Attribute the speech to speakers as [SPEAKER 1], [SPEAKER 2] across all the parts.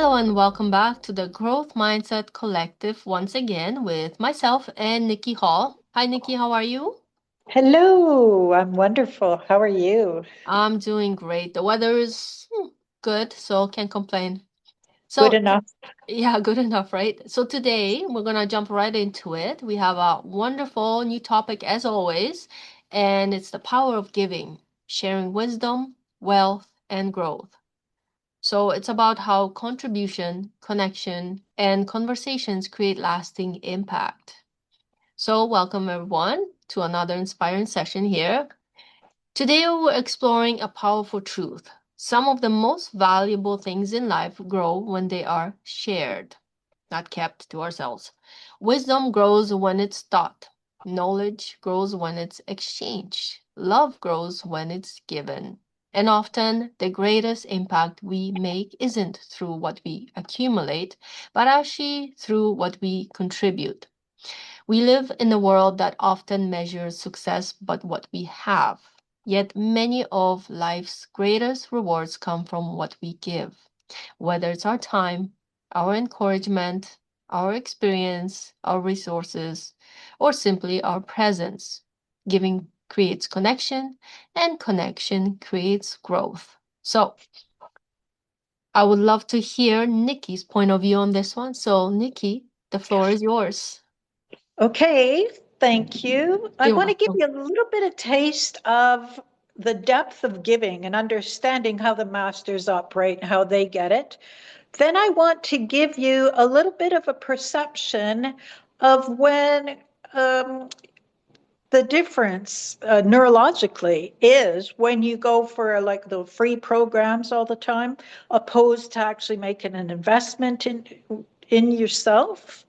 [SPEAKER 1] Hello and welcome back to the Growth Mindset Collective once again with myself and Nikki Hall. Hi Nikki, how are you?
[SPEAKER 2] Hello, I'm wonderful. How are you?
[SPEAKER 1] I'm doing great. The weather is good, so can't complain.
[SPEAKER 2] Good
[SPEAKER 1] So,
[SPEAKER 2] enough.
[SPEAKER 1] yeah, good enough, right? So today we're gonna jump right into it. We have a wonderful new topic as always, and it's the power of giving, sharing wisdom, wealth, and growth. So it's about how contribution, connection, and conversations create lasting impact. So, welcome everyone to another inspiring session here. Today, we're exploring a powerful truth. Some of the most valuable things in life grow when they are shared, not kept to ourselves. Wisdom grows when it's taught, knowledge grows when it's exchanged, love grows when it's given. And often, the greatest impact we make isn't through what we accumulate, but actually through what we contribute. We live in a world that often measures success but what we have. Yet many of life's greatest rewards come from what we give, whether it's our time, our encouragement, our experience, our resources, or simply our presence. Giving creates connection, and connection creates growth. So, I would love to hear Nikki's point of view on this one. So, Nikki, the floor is yours.
[SPEAKER 2] Okay, thank you. I
[SPEAKER 1] You're
[SPEAKER 2] want to give
[SPEAKER 1] welcome.
[SPEAKER 2] you a little bit of taste of the depth of giving and understanding how the masters operate and how they get it. Then I want to give you a little bit of a perception of when the difference neurologically is when you go for like the free programs all the time, opposed to actually making an investment in yourself.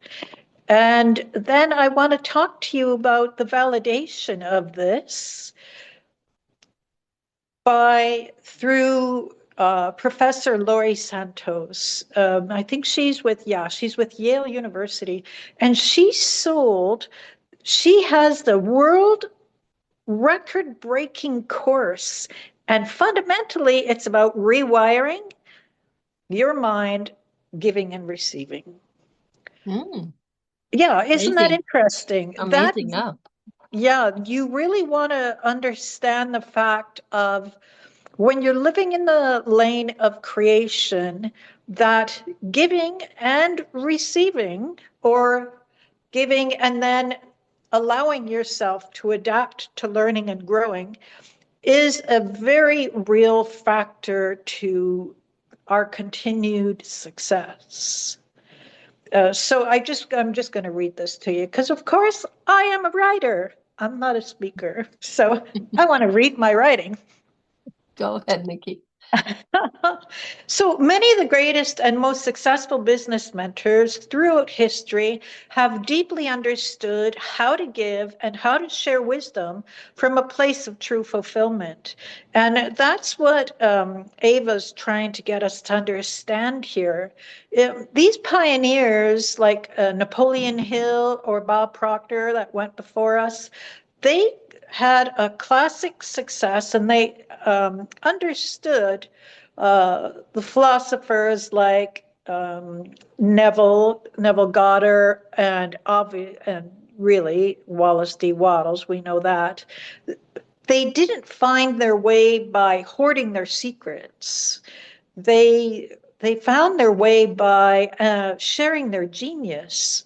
[SPEAKER 2] And then I want to talk to you about the validation of this by through Professor Laurie Santos. I think she's with Yale University, and she has the world record breaking course. And fundamentally, it's about rewiring your mind, giving and receiving.
[SPEAKER 1] Mm,
[SPEAKER 2] Yeah, isn't that
[SPEAKER 1] amazing.
[SPEAKER 2] interesting?
[SPEAKER 1] Amazing. Yeah.
[SPEAKER 2] Yeah, you really want to understand the fact of when you're living in the lane of creation, that giving and receiving, or giving and then allowing yourself to adapt to learning and growing, is a very real factor to our continued success. I'm just going to read this to you because, of course, I am a writer. I'm not a speaker, so I want to read my writing.
[SPEAKER 1] Go ahead, Nikki.
[SPEAKER 2] So many of the greatest and most successful business mentors throughout history have deeply understood how to give and how to share wisdom from a place of true fulfillment. And that's what Ava's trying to get us to understand here. These pioneers, like Napoleon Hill or Bob Proctor that went before us, they had a classic success and they understood the philosophers like Neville Goddard, and really Wallace D. Wattles. We know that they didn't find their way by hoarding their secrets. They found their way by sharing their genius.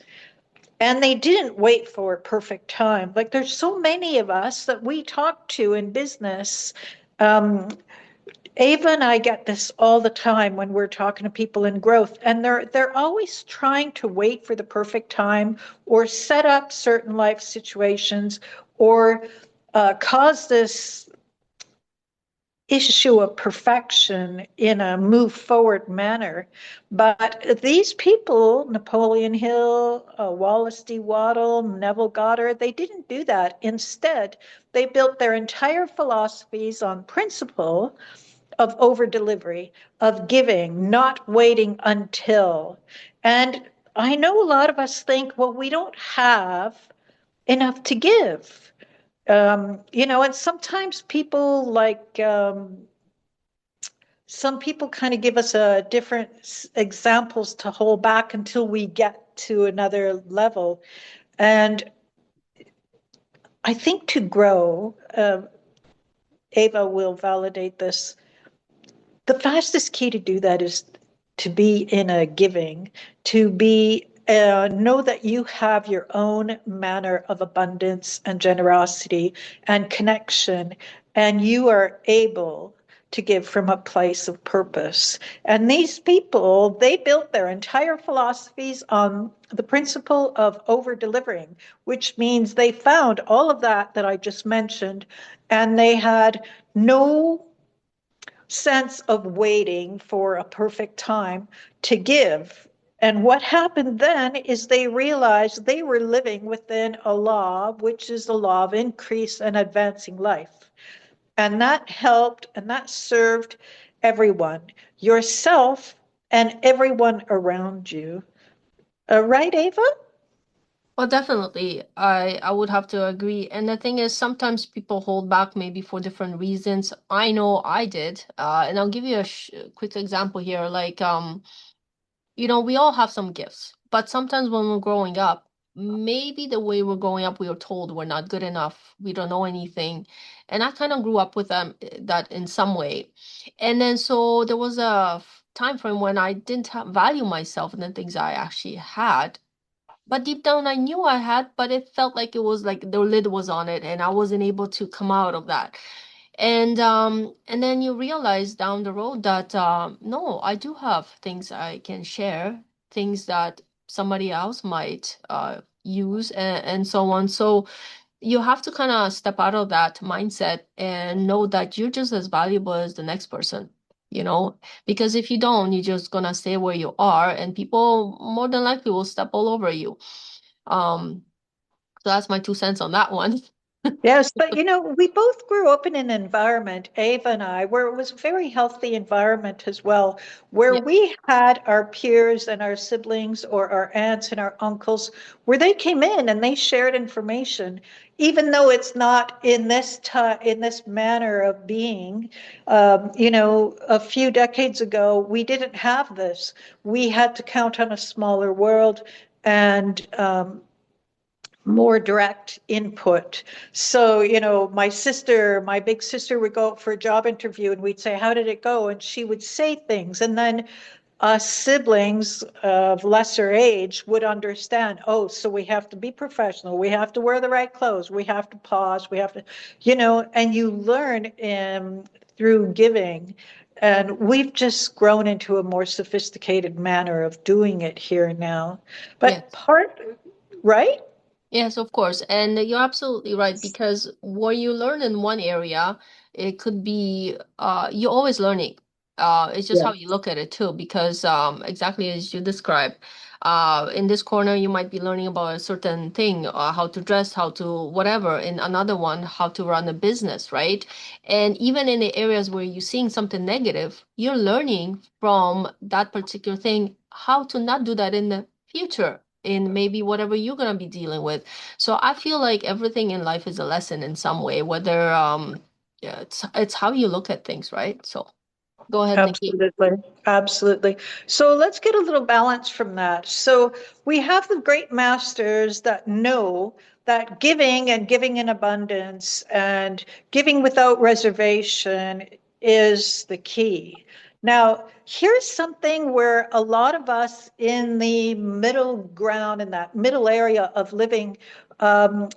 [SPEAKER 2] And they didn't wait for a perfect time. Like there's so many of us that we talk to in business. Um, Ava and I get this all the time when we're talking to people in growth, and they're always trying to wait for the perfect time or set up certain life situations or cause this issue of perfection in a move forward manner. But these people, Napoleon Hill, Wallace D. Wattle, Neville Goddard, they didn't do that. Instead, they built their entire philosophies on principle of over delivery, of giving, not waiting until. And I know a lot of us think, well, we don't have enough to give. And sometimes people like some people kind of give us a different examples to hold back until we get to another level. And I think to grow, Ava will validate this. The fastest key to do that is to be in a giving, to be know that you have your own manner of abundance and generosity and connection, and you are able to give from a place of purpose. And these people, they built their entire philosophies on the principle of over delivering, which means they found all of that I just mentioned, and they had no sense of waiting for a perfect time to give. And what happened then is they realized they were living within a law, which is the law of increase and advancing life. And that helped and that served everyone, yourself and everyone around you. Right, Ava?
[SPEAKER 1] Well, definitely. I would have to agree. And the thing is, sometimes people hold back maybe for different reasons. I know I did. And I'll give you a sh quick example here. Like, we all have some gifts, but sometimes when we're growing up, maybe the way we're growing up, we were told we're not good enough, we don't know anything. And I kind of grew up with that in some way. And then so there was a time frame when I didn't value myself and the things I actually had. But deep down, I knew I had, but it felt like it was like the lid was on it, and I wasn't able to come out of that. And then you realize down the road that no, I do have things I can share, things that somebody else might use, and so on. So you have to kind of step out of that mindset and know that you're just as valuable as the next person, because if you don't, you're just gonna stay where you are, and people more than likely will step all over you. Um, so that's my 2 cents on that one.
[SPEAKER 2] Yes, but we both grew up in an environment, Ava and I, where it was a very healthy environment as well, where
[SPEAKER 1] Yeah,
[SPEAKER 2] we had our peers and our siblings or our aunts and our uncles, where they came in and they shared information, even though it's not in in this manner of being. A few decades ago, we didn't have this. We had to count on a smaller world and more direct input. So, my big sister would go out for a job interview and we'd say, "How did it go?" And she would say things. And then us siblings of lesser age would understand, oh, so we have to be professional. We have to wear the right clothes. We have to pause. We have to, and you learn through giving. And we've just grown into a more sophisticated manner of doing it here now. But
[SPEAKER 1] yes.
[SPEAKER 2] part, right?
[SPEAKER 1] Yes, of course. And you're absolutely right because what you learn in one area, it could be you're always learning. It's just how you look at it too, because exactly as you described, in this corner you might be learning about a certain thing, how to dress, how to whatever. In another one, how to run a business, right? And even in the areas where you're seeing something negative, you're learning from that particular thing how to not do that in the future in maybe whatever you're going to be dealing with. So I feel like everything in life is a lesson in some way, whether yeah, it's how you look at things, right? So go ahead, Nikki.
[SPEAKER 2] Absolutely. Absolutely. So let's get a little balance from that. So we have the great masters that know that giving and giving in abundance and giving without reservation is the key. Now, here's something where a lot of us in the middle ground, in that middle area of living,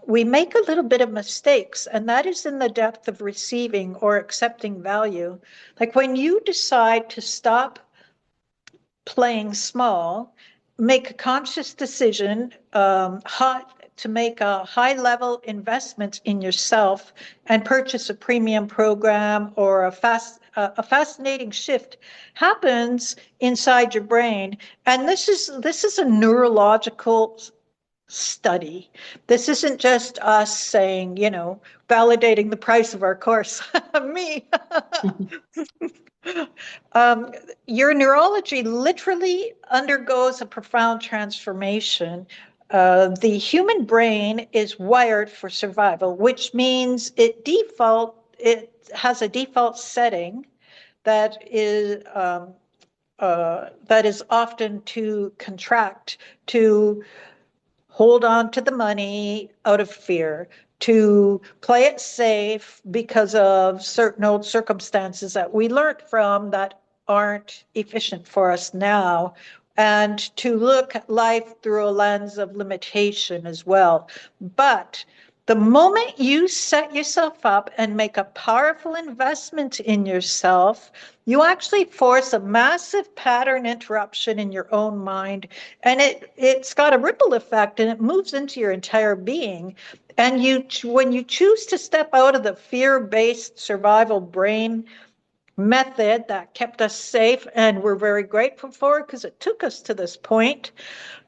[SPEAKER 2] we make a little bit of mistakes, and that is in the depth of receiving or accepting value. Like when you decide to stop playing small, make a conscious decision to make a high level investment in yourself and purchase a premium program or a fascinating shift happens inside your brain. And this is a neurological study. This isn't just us saying, validating the price of our course. Me. Um, your neurology literally undergoes a profound transformation. The human brain is wired for survival, which means it has a default setting that is often to contract, to hold on to the money out of fear, to play it safe because of certain old circumstances that we learned from that aren't efficient for us now, and to look at life through a lens of limitation as well. But the moment you set yourself up and make a powerful investment in yourself, you actually force a massive pattern interruption in your own mind, and it's got a ripple effect, and it moves into your entire being. And when you choose to step out of the fear-based survival brain method that kept us safe and we're very grateful for because it took us to this point,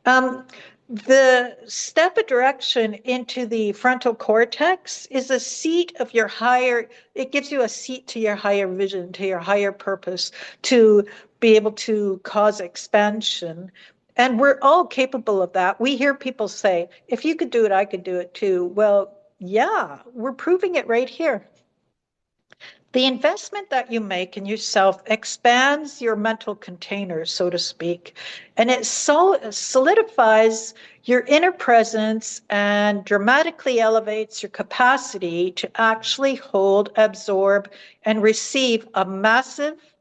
[SPEAKER 2] um, the step of direction into the frontal cortex is a seat of your higher, it gives you a seat to your higher vision, to your higher purpose, to be able to cause expansion. And we're all capable of that. We hear people say, if you could do it, I could do it too. Well, yeah, we're proving it right here. The investment that you make in yourself expands your mental container, so to speak, and it solidifies your inner presence and dramatically elevates your capacity to actually hold, absorb, and receive a massive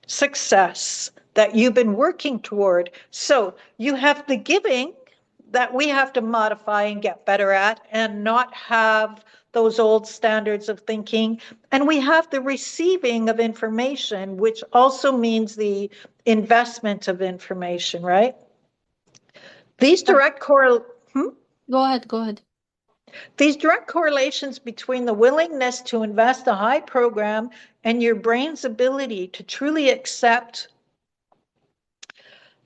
[SPEAKER 2] success that you've been working toward. So you have the giving that we have to modify and get better at and not have those old standards of thinking. And we have the receiving of information, which also means the investment of information, right? These
[SPEAKER 1] Yep.
[SPEAKER 2] direct correl hmm?
[SPEAKER 1] Go ahead, go ahead.
[SPEAKER 2] These direct correlations between the willingness to invest a high program and your brain's ability to truly accept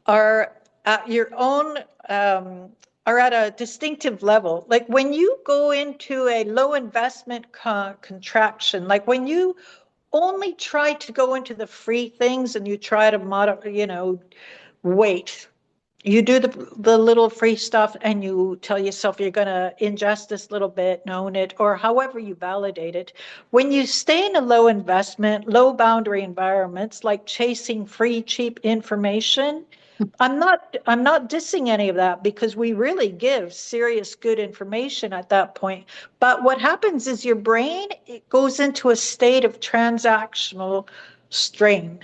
[SPEAKER 2] are at your own are at a distinctive level. Like when you go into a low investment contraction, like when you only try to go into the free things and you try to wait. You do the little free stuff and you tell yourself you're going to ingest this little bit, own it, or however you validate it. When you stay in a low investment, low boundary environments, like chasing free, cheap information, I'm not dissing any of that because we really give serious good information at that point. But what happens is your brain, it goes into a state of transactional strain.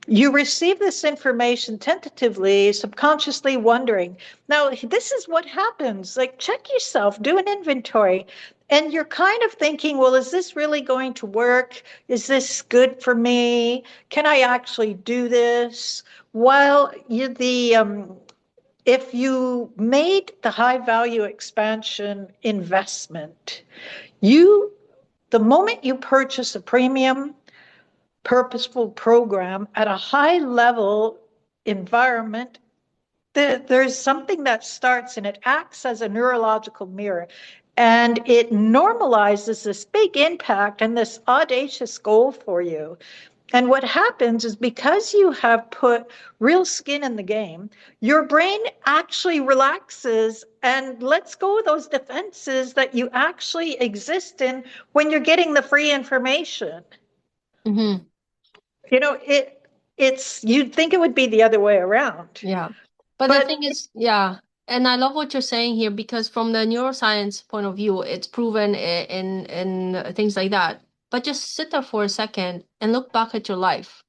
[SPEAKER 2] You receive this information tentatively, subconsciously wondering. Now, this is what happens. Like, check yourself, do an inventory. And you're kind of thinking, well, is this really going to work? Is this good for me? Can I actually do this? While if you made the high value expansion investment, you, the moment you purchase a premium purposeful program at a high level environment, there's something that starts and it acts as a neurological mirror. And it normalizes this big impact and this audacious goal for you. And what happens is because you have put real skin in the game, your brain actually relaxes and lets go of those defenses that you actually exist in when you're getting the free information.
[SPEAKER 1] Mm-hmm.
[SPEAKER 2] You know, it's you'd think it would be the other way around.
[SPEAKER 1] Yeah. But the
[SPEAKER 2] But
[SPEAKER 1] thing is, yeah, and I love what you're saying here because from the neuroscience point of view, it's proven in things like that. But just sit there for a second and look back at your life.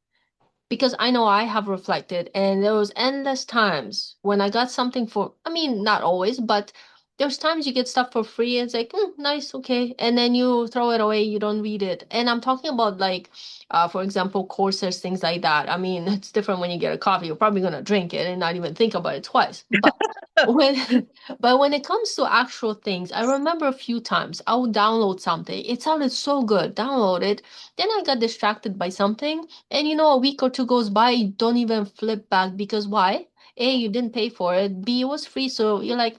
[SPEAKER 1] Because I know I have reflected, and there was endless times when I got something for, I mean, not always, but there's times you get stuff for free and it's like, nice, okay, and then you throw it away, you don't read it. And I'm talking about like, for example, courses, things like that. I mean, it's different when you get a coffee. You're probably gonna drink it and not even think about it twice. But when but when it comes to actual things, I remember a few times I would download something. It sounded so good, download it. Then I got distracted by something, and a week or two goes by, you don't even flip back because why? A, you didn't pay for it. B, it was free, so you're like,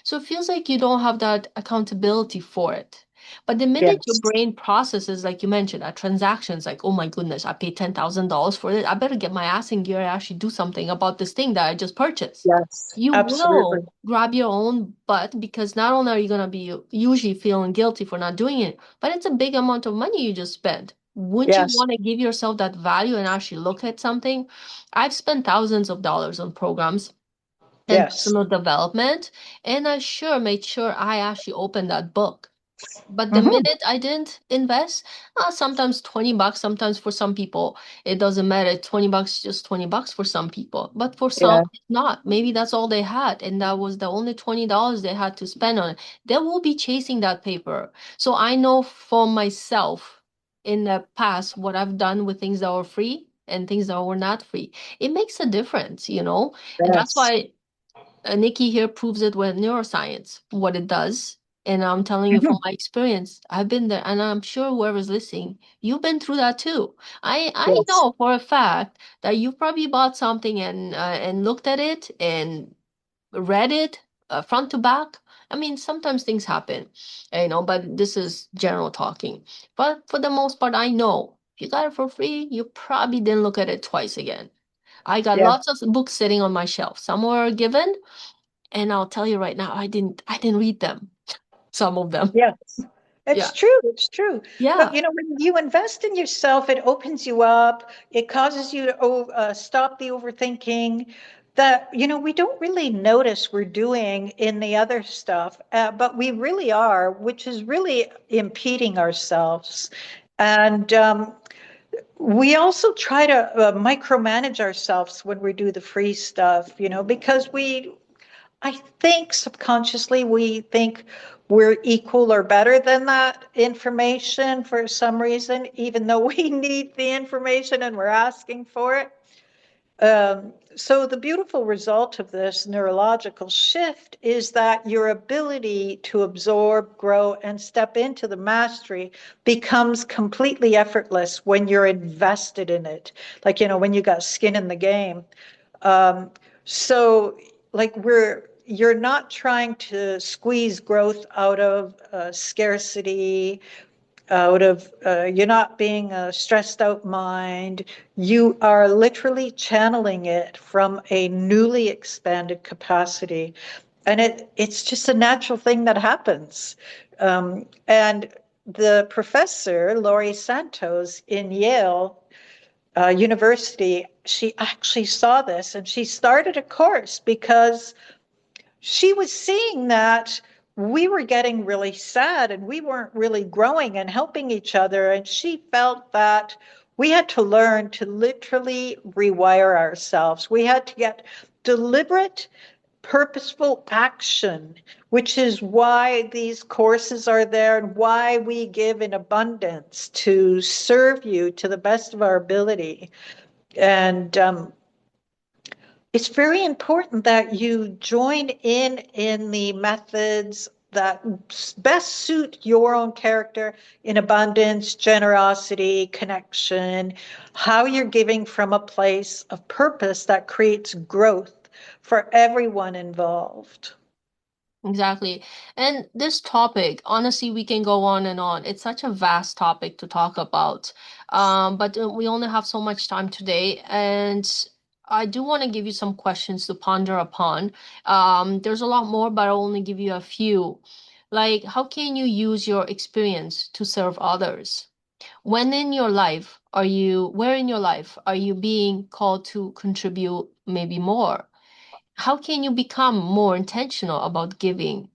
[SPEAKER 1] So it feels like you don't have that accountability for it. But the minute your
[SPEAKER 2] yes,
[SPEAKER 1] brain processes, like you mentioned, transactions, like, oh my goodness, I paid $10,000 for it. I better get my ass in gear and actually do something about this thing that I just purchased.
[SPEAKER 2] yes,
[SPEAKER 1] You
[SPEAKER 2] absolutely.
[SPEAKER 1] will grab your own butt because not only are you going to be usually feeling guilty for not doing it, but it's a big amount of money you just spent. Wouldn't you
[SPEAKER 2] Yes.
[SPEAKER 1] want to give yourself that value and actually look at something? I've spent thousands of dollars on programs and
[SPEAKER 2] Yes.
[SPEAKER 1] personal development, and I sure made sure I actually opened that book. But the
[SPEAKER 2] Hmm.
[SPEAKER 1] minute I didn't invest, sometimes $20, sometimes for some people, it doesn't matter. $20, just $20 for some people. But for some,
[SPEAKER 2] Yeah.
[SPEAKER 1] it's not. Maybe that's all they had, and that was the only $20 they had to spend on it. They will be chasing that paper. So I know for myself in the past what I've done with things that were free and things that were not free. It makes a difference, you know? And that's
[SPEAKER 2] Yes.
[SPEAKER 1] why Nikki here proves it with neuroscience, what it does. And I'm telling you from
[SPEAKER 2] Hmm.
[SPEAKER 1] my experience, I've been there, and I'm sure whoever's listening, you've been through that too. I
[SPEAKER 2] Yes.
[SPEAKER 1] know for a fact that you probably bought something and looked at it and read it front to back. I mean, sometimes things happen, but this is general talking. But for the most part, I know if you got it for free, you probably didn't look at it twice again. I got
[SPEAKER 2] Yeah.
[SPEAKER 1] lots of books sitting on my shelf. Some were given, and I'll tell you right now, I didn't read them. Some of them.
[SPEAKER 2] Yes. It's
[SPEAKER 1] Yeah.
[SPEAKER 2] true. It's true. But
[SPEAKER 1] Yeah.
[SPEAKER 2] you know, when you invest in yourself, it opens you up. It causes you to stop the overthinking that, you know, we don't really notice we're doing in the other stuff, but we really are, which is really impeding ourselves. And we also try to micromanage ourselves when we do the free stuff, you know, because I think subconsciously we think we're equal or better than that information for some reason, even though we need the information and we're asking for it. So the beautiful result of this neurological shift is that your ability to absorb, grow, and step into the mastery becomes completely effortless when you're invested in it. Like, you know, when you got skin in the game. Um, so, like, you're not trying to squeeze growth out of scarcity, out of you're not being a stressed out mind. You are literally channeling it from a newly expanded capacity. And it's just a natural thing that happens. And the professor, Laurie Santos in Yale, University, she actually saw this and she started a course because she was seeing that we were getting really sad and we weren't really growing and helping each other. And she felt that we had to learn to literally rewire ourselves. We had to get deliberate, purposeful action, which is why these courses are there and why we give in abundance to serve you to the best of our ability. And it's very important that you join in the methods that best suit your own character in abundance, generosity, connection, how you're giving from a place of purpose that creates growth for everyone involved.
[SPEAKER 1] Exactly. And this topic, honestly, we can go on and on. It's such a vast topic to talk about. But we only have so much time today. And I do want to give you some questions to ponder upon. There's a lot more, but I'll only give you a few. Like, how can you use your experience to serve others? Where in your life are you being called to contribute maybe more? How can you become more intentional about giving?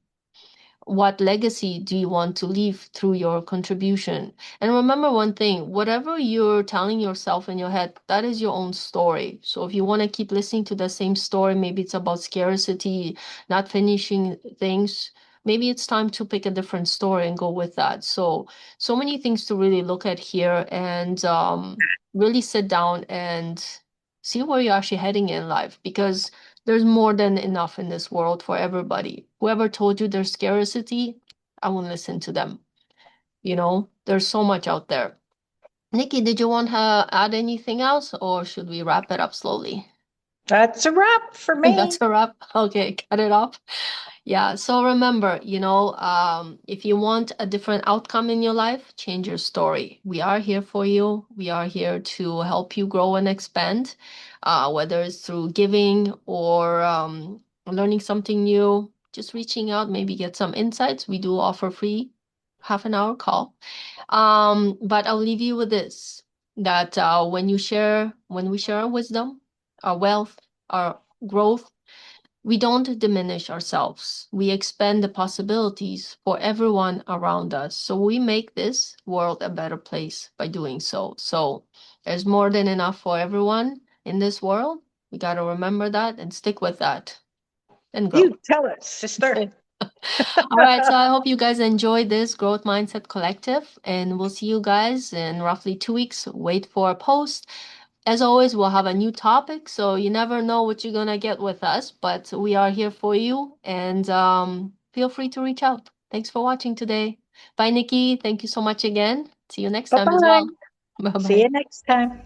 [SPEAKER 1] What legacy do you want to leave through your contribution? And remember one thing, whatever you're telling yourself in your head, that is your own story. So if you want to keep listening to the same story, maybe it's about scarcity, not finishing things, maybe it's time to pick a different story and go with that. So many things to really look at here and really sit down and see where you're actually heading in life because there's more than enough in this world for everybody. Whoever told you there's scarcity, I won't listen to them. There's so much out there. Nikki, did you want to add anything else or should we wrap it up slowly?
[SPEAKER 2] That's a wrap for
[SPEAKER 1] That's
[SPEAKER 2] me.
[SPEAKER 1] a wrap. Okay, cut it off. Yeah, so remember, if you want a different outcome in your life, change your story. We are here for you. We are here to help you grow and expand, whether it's through giving or learning something new, just reaching out, maybe get some insights. We do offer free. half an hour call. But I'll leave you with this, that when we share our wisdom, our wealth, our growth, we don't diminish ourselves. We expand the possibilities for everyone around us. So we make this world a better place by doing so. So there's more than enough for everyone in this world. We got to remember that and stick with that and grow.
[SPEAKER 2] You tell it, sister.
[SPEAKER 1] All right, so I hope you guys enjoyed this Growth Mindset Collective, and we'll see you guys in roughly 2 weeks. Wait for a post. As always, we'll have a new topic, so you never know what you're gonna get with us, but we are here for you, and feel free to reach out. Thanks for watching today. Bye, Nikki. Thank you so much again. See you next
[SPEAKER 2] Bye
[SPEAKER 1] time as
[SPEAKER 2] bye.
[SPEAKER 1] well. Bye
[SPEAKER 2] See
[SPEAKER 1] bye.
[SPEAKER 2] you next time.